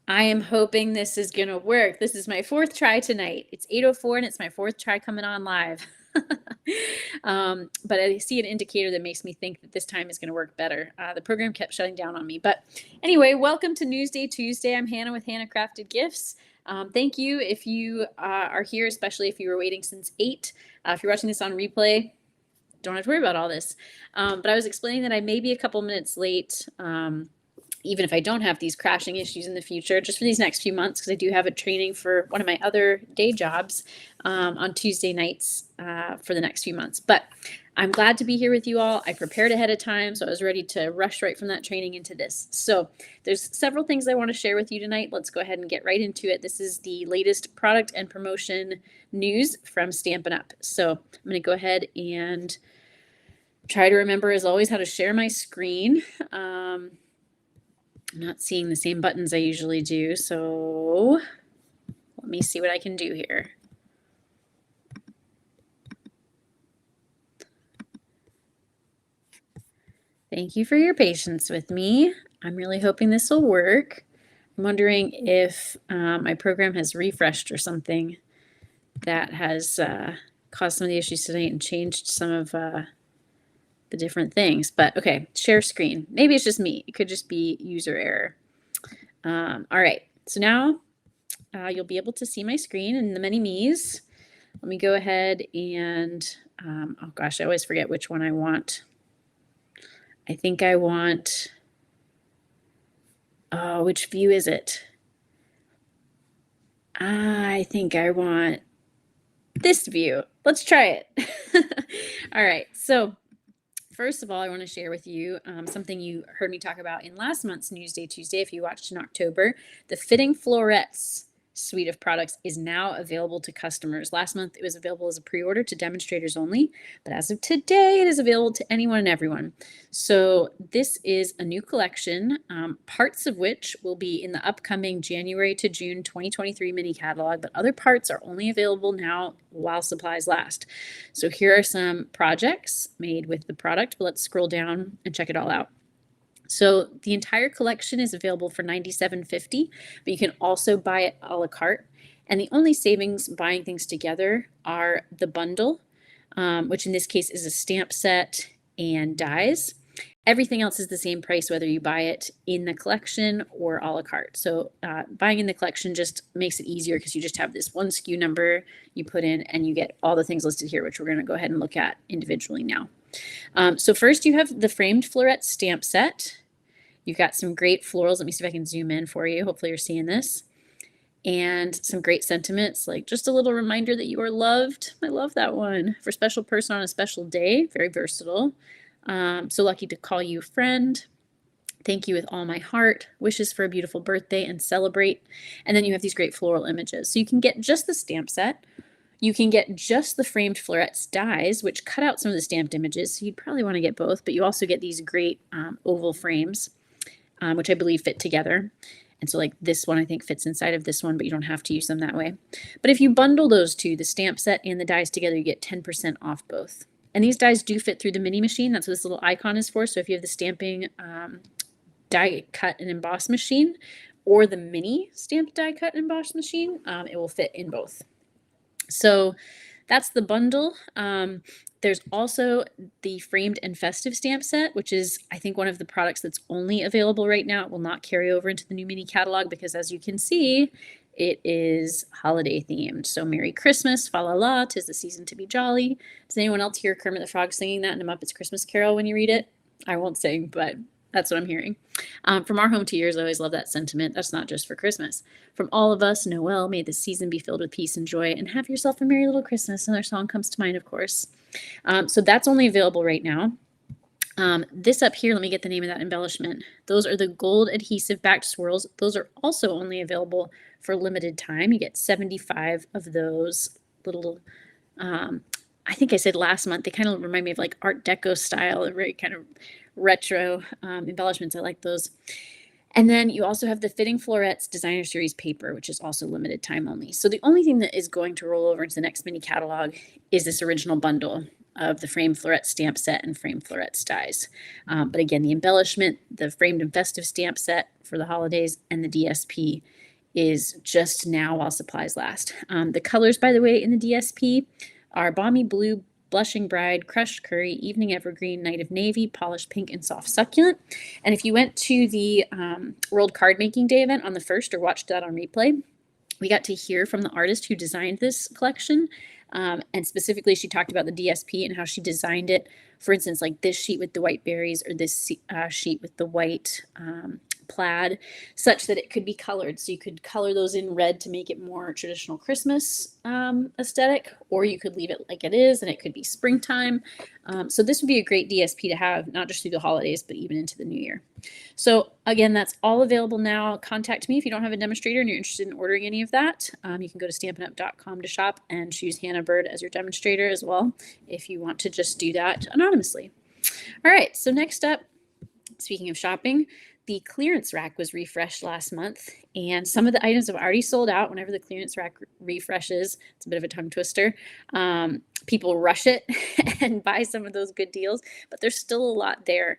I am hoping this is gonna work. This is my fourth try tonight. It's 8:04 and it's my fourth try coming on live. But I see an indicator that makes me think that this time is gonna work better. The program kept shutting down on me. But anyway, welcome to Newsday Tuesday. I'm Hannah with Hannah Crafted Gifts. Thank you if you are here, especially if you were waiting since 8. If you're watching this on replay, don't have to worry about all this. But I was explaining that I may be a couple minutes late. Even if I don't have these crashing issues in the future, just for these next few months, because I do have a training for one of my other day jobs on Tuesday nights for the next few months. But I'm glad to be here with you all. I prepared ahead of time, so I was ready to rush right from that training into this. So there's several things I want to share with you tonight. Let's go ahead and get right into it. This is the latest product and promotion news from Stampin' Up. So I'm going to go ahead and try to remember, as always, how to share my screen. I'm not seeing the same buttons I usually do, so let me see what I can do here. Thank you for your patience with me. I'm really hoping this will work. I'm wondering if my program has refreshed or something that has caused some of the issues tonight and changed some of the different things. But okay, share screen. Maybe it's just me. It could just be user error. All right, so now you'll be able to see my screen and the many me's. Let me go ahead and, oh gosh, I always forget which one I want. I think I want, oh, which view is it? I think I want this view. Let's try it. All right, so first of all, I want to share with you something you heard me talk about in last month's Newsday Tuesday. If you watched in October, the Fitting Florets suite of products is now available to customers. Last month, it was available as a pre-order to demonstrators only, but as of today, it is available to anyone and everyone. So this is a new collection, parts of which will be in the upcoming January to June 2023 mini catalog, but other parts are only available now while supplies last. So here are some projects made with the product, but let's scroll down and check it all out. So the entire collection is available for $97.50, but you can also buy it a la carte. And the only savings buying things together are the bundle, which in this case is a stamp set and dies. Everything else is the same price, whether you buy it in the collection or a la carte. So buying in the collection just makes it easier because you just have this one SKU number you put in and you get all the things listed here, which we're going to go ahead and look at individually now. So first you have the framed floret stamp set. You've got some great florals. Let me see if I can zoom in for you. Hopefully you're seeing this. And some great sentiments, like just a little reminder that you are loved. I love that one. For a special person on a special day, very versatile. So lucky to call you friend. Thank you with all my heart. Wishes for a beautiful birthday and celebrate. And then you have these great floral images. So you can get just the stamp set. You can get just the framed florets dies, which cut out some of the stamped images. So you'd probably want to get both, but you also get these great oval frames, which I believe fit together. And so like this one, I think fits inside of this one, but you don't have to use them that way. But if you bundle those two, the stamp set and the dies together, you get 10% off both. And these dies do fit through the mini machine. That's what this little icon is for. So if you have the stamping die cut and emboss machine or the mini stamp die cut and emboss machine, it will fit in both. So that's the bundle. There's also the framed and festive stamp set, which is, I think, one of the products that's only available right now. It will not carry over into the new mini catalog because, as you can see, it is holiday themed. So Merry Christmas, fa la la, 'tis the season to be jolly. Does anyone else hear Kermit the Frog singing that in a Muppets Christmas Carol when you read it? I won't sing, but that's what I'm hearing. From our home to yours, I always love that sentiment. That's not just for Christmas. From all of us, Noel, may the season be filled with peace and joy, and have yourself a merry little Christmas. Another song comes to mind, of course. So that's only available right now. This up here, let me get the name of that embellishment. Those are the gold adhesive backed swirls. Those are also only available for limited time. You get 75 of those little, I think I said last month, they kind of remind me of like Art Deco style, very kind of retro embellishments. I like those. And then you also have the Fitting Florets Designer Series paper, which is also limited time only. So the only thing that is going to roll over into the next mini catalog is this original bundle. of the Frame Floret stamp set and Frame Florets dies. But again, the embellishment, the framed and festive stamp set for the holidays, and the DSP is just now while supplies last. The colors, by the way, in the DSP are Balmy Blue, Blushing Bride, Crushed Curry, Evening Evergreen, Night of Navy, Polished Pink, and Soft Succulent. And if you went to the World Card Making Day event on the 1st or watched that on replay, we got to hear from the artist who designed this collection. And specifically, she talked about the DSP and how she designed it. For instance, like this sheet with the white berries or this sheet with the white plaid, such that it could be colored. So you could color those in red to make it more traditional Christmas aesthetic, or you could leave it like it is and it could be springtime. So this would be a great DSP to have, not just through the holidays, but even into the new year. So again, that's all available now. Contact me if you don't have a demonstrator and you're interested in ordering any of that. You can go to stampinup.com to shop and choose Hannah Byrd as your demonstrator as well if you want to just do that anonymously. All right, so next up, speaking of shopping, the clearance rack was refreshed last month, and some of the items have already sold out. Whenever the clearance rack refreshes, it's a bit of a tongue twister. People rush it and buy some of those good deals, but there's still a lot there.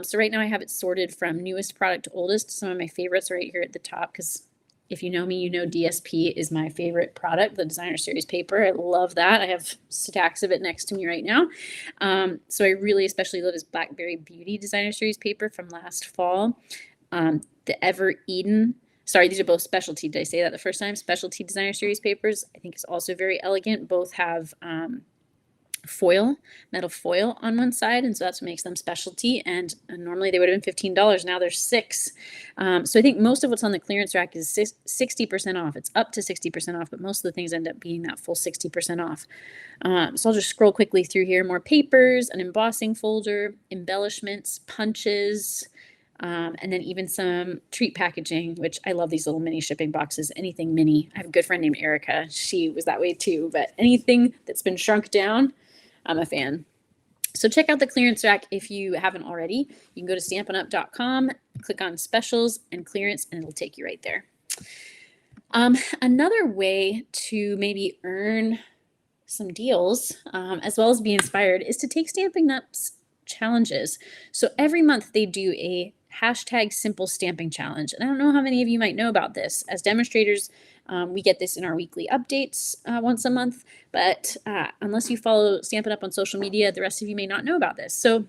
So right now I have it sorted from newest product to oldest. Some of my favorites are right here at the top, because if you know me, you know DSP is my favorite product, the Designer Series paper. I love that. I have stacks of it next to me right now. So I really especially love this Blackberry Beauty Designer Series paper from last fall. The Ever Eden, sorry, these are both specialty. Did I say that the first time? Specialty Designer Series papers, I think is also very elegant. Both have foil, metal foil on one side, and so that's what makes them specialty. And normally they would have been $15. Now they're $6. So I think most of what's on the clearance rack is 60% off. It's up to 60% off, but most of the things end up being that full 60% off. So I'll just scroll quickly through here. More papers, an embossing folder, embellishments, punches, and then even some treat packaging, which I love these little mini shipping boxes. Anything mini. I have a good friend named Erica. She was that way too, but anything that's been shrunk down, I'm a fan. So check out the clearance rack if you haven't already. You can go to stampinup.com, click on specials and clearance, and it'll take you right there. Another way to maybe earn some deals, as well as be inspired, is to take Stampin' Up's challenges. So every month they do a hashtag simple stamping challenge. And I don't know how many of you might know about this. As demonstrators, we get this in our weekly updates once a month, but unless you follow Stampin' Up on social media, the rest of you may not know about this. So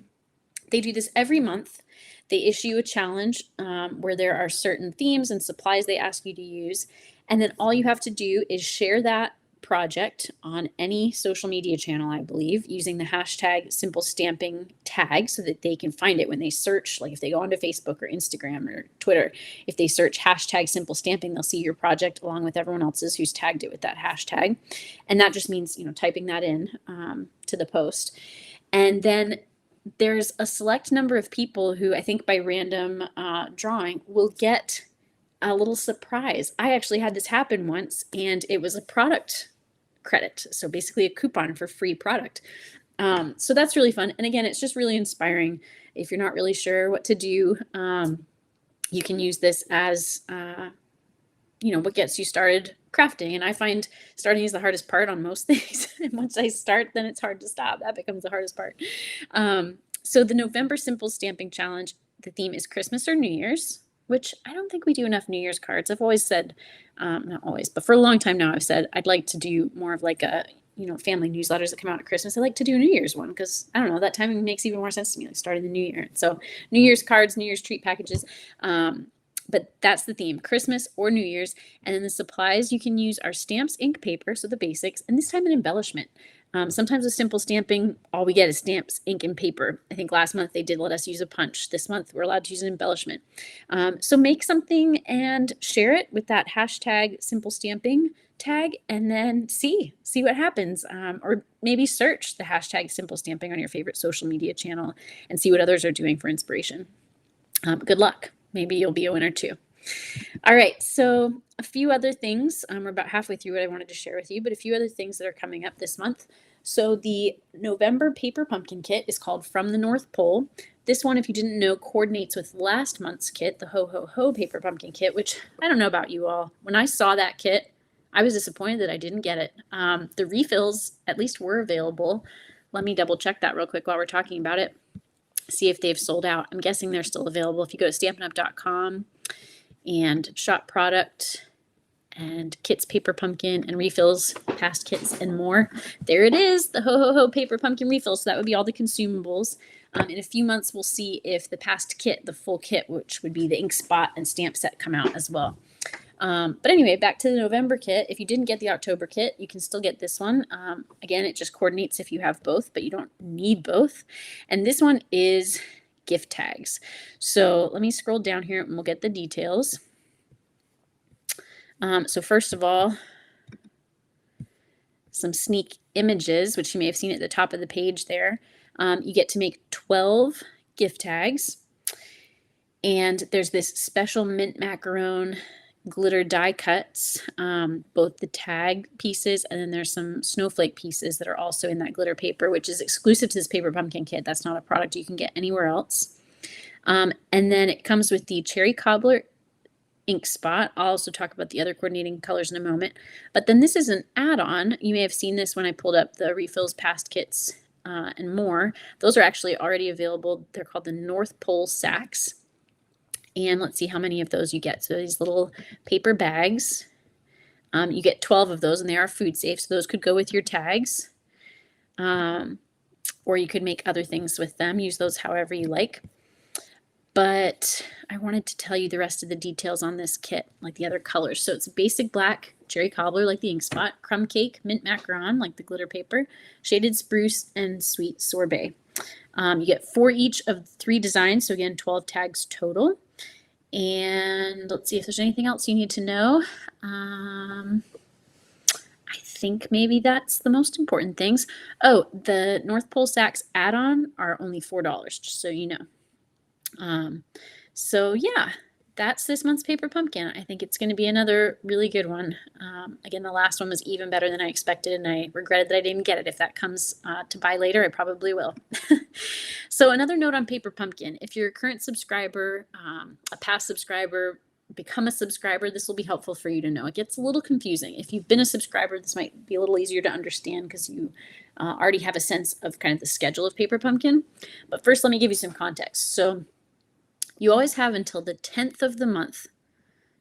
they do this every month. They issue a challenge where there are certain themes and supplies they ask you to use. And then all you have to do is share that project on any social media channel, I believe, using the hashtag simple stamping tag so that they can find it when they search. Like if they go onto Facebook or Instagram or Twitter, if they search hashtag simple stamping, they'll see your project along with everyone else's who's tagged it with that hashtag. And that just means, typing that in to the post. And then there's a select number of people who, I think by random drawing, will get a little surprise. I actually had this happen once, and it was a product credit. So basically a coupon for free product. So that's really fun. And again, it's just really inspiring. If you're not really sure what to do, you can use this as, what gets you started crafting. And I find starting is the hardest part on most things. And once I start, then it's hard to stop. That becomes the hardest part. So the November Simple Stamping Challenge, the theme is Christmas or New Year's, which I don't think we do enough New Year's cards. I've always said, not always, but for a long time now, I've said I'd like to do more of like a, family newsletters that come out at Christmas. I like to do a New Year's one because, I don't know, that timing makes even more sense to me, like starting the new year. So New Year's cards, New Year's treat packages. But that's the theme, Christmas or New Year's. And then the supplies you can use are stamps, ink, paper, so the basics, and this time an embellishment. Sometimes with simple stamping, all we get is stamps, ink, and paper. I think last month they did let us use a punch. This month we're allowed to use an embellishment. So make something and share it with that hashtag simple stamping tag, and then see what happens. Or maybe search the hashtag simple stamping on your favorite social media channel and see what others are doing for inspiration. Good luck. Maybe you'll be a winner too. All right, so a few other things. We're about halfway through what I wanted to share with you, but a few other things that are coming up this month. So the November paper pumpkin kit is called From the North Pole. This one, if you didn't know, coordinates with last month's kit, the Ho Ho Ho paper pumpkin kit, which I don't know about you all. When I saw that kit, I was disappointed that I didn't get it. The refills at least were available, Let me double check that real quick while we're talking about it. See if they've sold out. I'm guessing they're still available. If you go to stampinup.com and shop product and kits, paper pumpkin, and refills, past kits, and more. There it is, the Ho Ho Ho paper pumpkin refills. So that would be all the consumables. In a few months, we'll see if the past kit, the full kit, which would be the ink spot and stamp set, come out as well. But anyway, back to the November kit. If you didn't get the October kit, you can still get this one. Again, it just coordinates if you have both, but you don't need both. And this one is gift tags. So let me scroll down here and we'll get the details. So first of all, some sneak images, which you may have seen at the top of the page there. You get to make 12 gift tags. And there's this special mint macaron glitter die cuts, both the tag pieces, and then there's some snowflake pieces that are also in that glitter paper, which is exclusive to this paper pumpkin kit. That's not a product you can get anywhere else. And then it comes with the cherry cobbler ink spot. I'll also talk about the other coordinating colors in a moment. But then this is an add-on. You may have seen this when I pulled up the refills, past kits, and more. Those are actually already available. They're called the North Pole sacks. And let's see how many of those you get. So these little paper bags, you get 12 of those, and they are food safe. So those could go with your tags, or you could make other things with them. Use those however you like. But I wanted to tell you the rest of the details on this kit, like the other colors. So it's basic black, cherry cobbler, like the ink spot, crumb cake, mint macaron, like the glitter paper, shaded spruce, and sweet sorbet. You get 4 each of 3 designs. So again, 12 tags total. And let's see if there's anything else you need to know. I think maybe that's the most important things. Oh, the North Pole sacks add-on are only $4, just so you know. So yeah, that's this month's paper pumpkin. I think it's going to be another really good one. Again, the last one was even better than I expected, and I regretted that I didn't get it. If that comes to buy later, I probably will. So another note on paper pumpkin: if you're a current subscriber, a past subscriber, become a subscriber, this will be helpful for you to know. It gets a little confusing. If you've been a subscriber, this might be a little easier to understand because you already have a sense of kind of the schedule of paper pumpkin. But first, let me give you some context. So you always have until the 10th of the month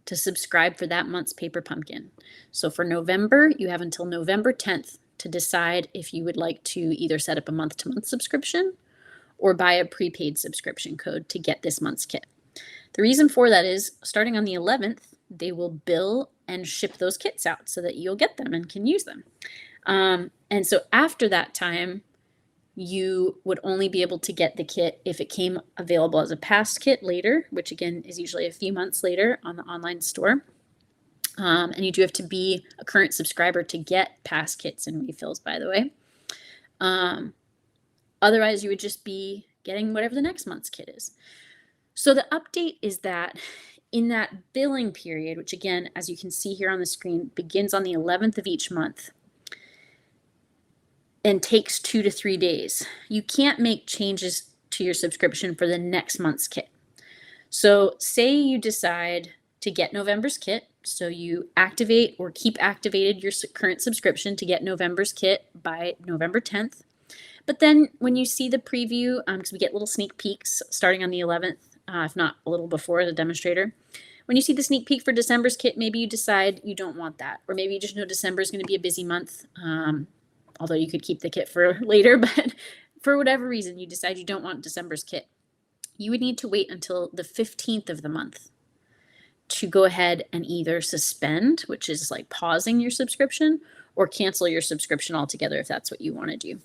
to subscribe for that month's paper pumpkin. So for November, you have until November 10th to decide if you would like to either set up a month-to-month subscription or buy a prepaid subscription code to get this month's kit. The reason for that is starting on the 11th, they will bill and ship those kits out so that you'll get them and can use them. And so after that time, you would only be able to get the kit if it came available as a past kit later, which again is usually a few months later on the online store. And you do have to be a current subscriber to get past kits and refills, by the way. Otherwise, you would just be getting whatever the next month's kit is. So the update is that in that billing period, which again, as you can see here on the screen, begins on the 11th of each month, and takes 2 to 3 days. You can't make changes to your subscription for the next month's kit. So say you decide to get November's kit, so you activate or keep activated your current subscription to get November's kit by November 10th. But then when you see the preview, because we get little sneak peeks starting on the 11th, if not a little before the demonstrator, when you see the sneak peek for December's kit, maybe you decide you don't want that, or maybe you just know December is going to be a busy month. Although you could keep the kit for later, but for whatever reason you decide you don't want December's kit, you would need to wait until the 15th of the month to go ahead and either suspend, which is like pausing your subscription, or cancel your subscription altogether if that's what you want to do.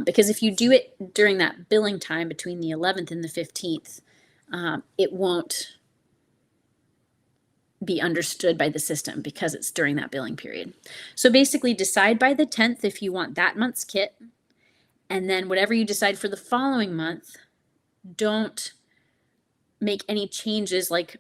Because if you do it during that billing time between the 11th and the 15th, it won't be understood by the system because it's during that billing period. So basically decide by the 10th if you want that month's kit, and then whatever you decide for the following month, don't make any changes like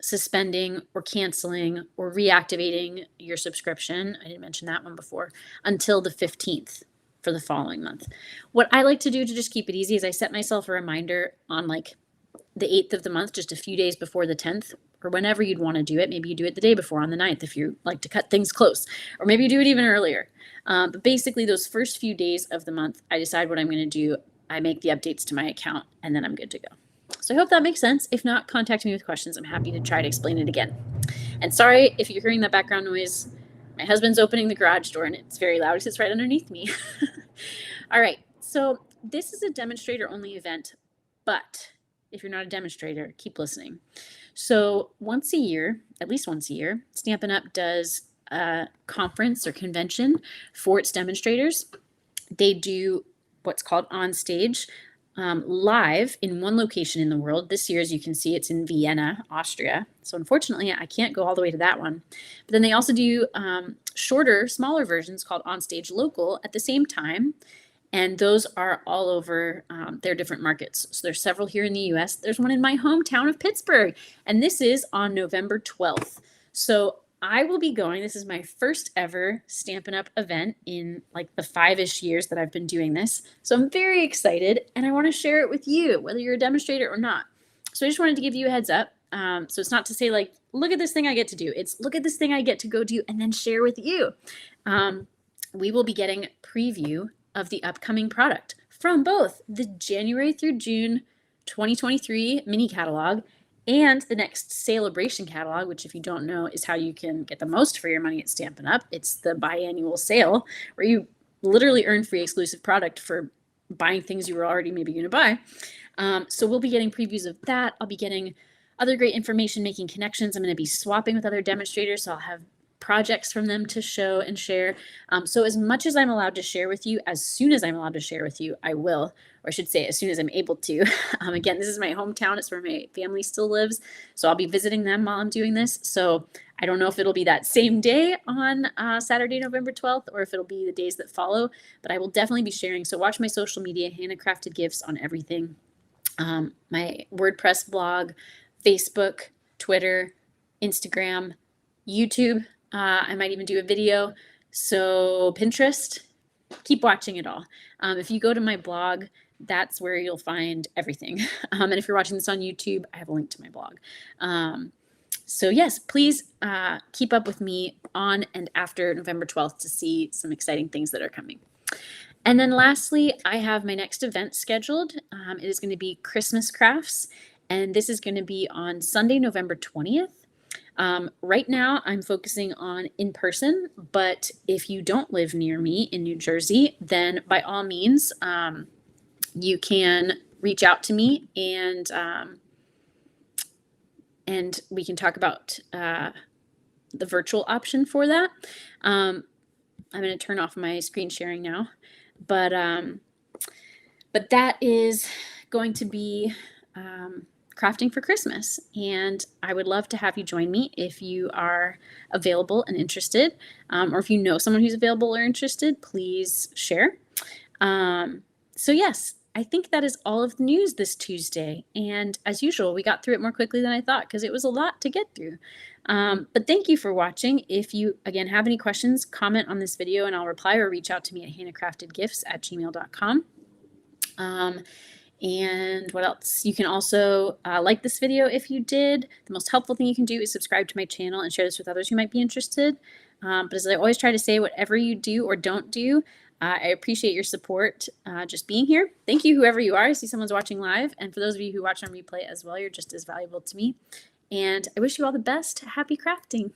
suspending or canceling or reactivating your subscription. I didn't mention that one before, until the 15th for the following month. What I like to do to just keep it easy is I set myself a reminder on like the 8th of the month, just a few days before the 10th, or whenever you'd want to do it. Maybe you do it the day before on the 9th if you like to cut things close, or maybe you do it even earlier. But basically those first few days of the month, I decide what I'm going to do. I make the updates to my account, and then I'm good to go. So I hope that makes sense. If not, contact me with questions. I'm happy to try to explain it again. And sorry if you're hearing that background noise. My husband's opening the garage door and it's very loud. He sits right underneath me. All right, so this is a demonstrator only event, but if you're not a demonstrator, keep listening. So once a year, at least once a year, Stampin' Up! Does a conference or convention for its demonstrators. They do what's called on stage live in one location in the world. This year, as you can see, it's in Vienna, Austria. So unfortunately, I can't go all the way to that one. But then they also do shorter, smaller versions called on stage local at the same time. And those are all over their different markets. So there's several here in the US. There's one in my hometown of Pittsburgh. And this is on November 12th. So I will be going. This is my first ever Stampin' Up! Event in like the 5-ish years that I've been doing this. So I'm very excited and I want to share it with you, whether you're a demonstrator or not. So I just wanted to give you a heads up. So it's not to say like, look at this thing I get to do. It's look at this thing I get to go do and then share with you. We will be getting preview of the upcoming product from both the January through June 2023 mini catalog and the next celebration catalog, which if you don't know is how you can get the most for your money at Stampin' Up. It's the biannual sale where you literally earn free exclusive product for buying things you were already maybe going to buy. So we'll be getting previews of that. I'll be getting other great information, making connections. I'm going to be swapping with other demonstrators, so I'll have projects from them to show and share. So as much as I'm allowed to share with you, as soon as I'm allowed to share with you, I will, or I should say as soon as I'm able to. Again, this is my hometown. It's where my family still lives. So I'll be visiting them while I'm doing this. So I don't know if it'll be that same day on Saturday, November 12th, or if it'll be the days that follow, but I will definitely be sharing. So watch my social media, Hannah Crafted Gifts on everything. My WordPress blog, Facebook, Twitter, Instagram, YouTube. I might even do a video. So Pinterest, keep watching it all. If you go to my blog, that's where you'll find everything. And if you're watching this on YouTube, I have a link to my blog. So yes, please keep up with me on and after November 12th to see some exciting things that are coming. And then lastly, I have my next event scheduled. It is going to be Christmas Crafts, and this is going to be on Sunday, November 20th. Right now, I'm focusing on in person, but if you don't live near me in New Jersey, then by all means, you can reach out to me and we can talk about the virtual option for that. I'm going to turn off my screen sharing now, but that is going to be crafting for Christmas, and I would love to have you join me if you are available and interested, or if you know someone who's available or interested, please share. So yes, I think that is all of the news this Tuesday, and as usual, we got through it more quickly than I thought because it was a lot to get through. But thank you for watching. If you, again, have any questions, comment on this video and I'll reply, or reach out to me at hannahcraftedgifts@gmail.com. And what else? You can also like this video if you did. The most helpful thing you can do is subscribe to my channel and share this with others who might be interested. But as I always try to say, whatever you do or don't do, I appreciate your support just being here. Thank you, whoever you are. I see someone's watching live. And for those of you who watch on replay as well, you're just as valuable to me. And I wish you all the best. Happy crafting.